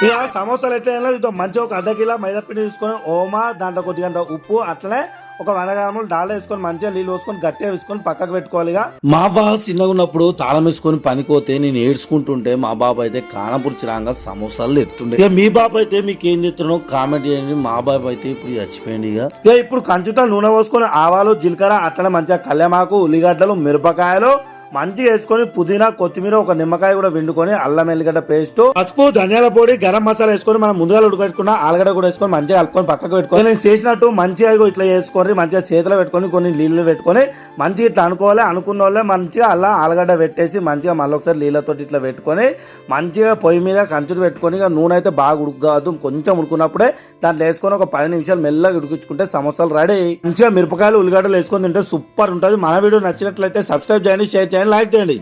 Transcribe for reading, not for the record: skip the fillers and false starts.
ఇక సమోసాలు ఎట్లా ఇదో మంచిగా ఒక అర్ధ కిలో మైదా పిండి తీసుకొని ఓమా దాంట్లో కొద్దిగా ఉప్పు అట్లనే ఒక 100 గ్రాములు డాల్ వేసుకొని మంచిగా నీళ్ళు వేసుకొని గట్టిగా వేసుకొని పక్కకు పెట్టుకోవాలి. మా బాబు చిన్నగా ఉన్నప్పుడు తాళం వేసుకొని పనిపోతే నేను ఏడ్చుకుంటుంటే మా బాబు అయితే కానపుర్చి రాగా సమోసాలు ఎత్తుండే. ఇక మీ బాబు అయితే మీకు ఏం చెప్తున్నావు కామెంట్ చేయండి. మా బాబు అయితే ఇప్పుడు చచ్చిపోయింది. ఇక ఇప్పుడు కంచుతో నూనె పోసుకొని ఆవాలు జీలకర్ర అట్లనే మంచిగా కళ్యామాకు ఉల్లిగడ్డలు మిరపకాయలు మంచిగా వేసుకొని పుదీనా కొత్తిమీర ఒక నిమ్మకాయ కూడా వండుకొని అల్లం ఎల్లిగడ్డ పేస్ట్ పసుపు ధనియాల పొడి గరం మసాలా వేసుకొని మనం ముందుగా ఉడకబెట్టుకున్న ఆలుగడ్డ కూడా వేసుకొని మంచిగా కలుపుకొని పక్కకు పెట్టుకొని నేను చేసినట్టు మంచిగా ఇట్లా వేసుకొని మంచిగా చేతిలో పెట్టుకొని కొన్ని నీళ్లు పెట్టుకొని మంచిగా ఇట్లా అనుకోవాలి. అనుకున్న వాళ్ళే మంచిగా అలా ఆలుగడ్డ పెట్టేసి మంచిగా మళ్ళీ ఒకసారి నీళ్ళతో ఇట్లా పెట్టుకొని మంచిగా పొయ్యి మీద కంచులు పెట్టుకొని నూనె అయితే బాగా ఉడకదు కొంచెం ఉడుకున్నప్పుడే దాంట్లో వేసుకొని ఒక 10 నిమిషాలు మెల్లగా ఉడికించుకుంటే సమోసాలు రెడీ. మంచిగా మిరపకాయలు ఉల్లిగడ్డలు వేసుకొని తింటే సూపర్ ఉంటుంది. మన వీడియో నచ్చినట్లయితే సబ్స్క్రైబ్ చేయండి, షేర్ చేయండి, లైక్ చేయండి.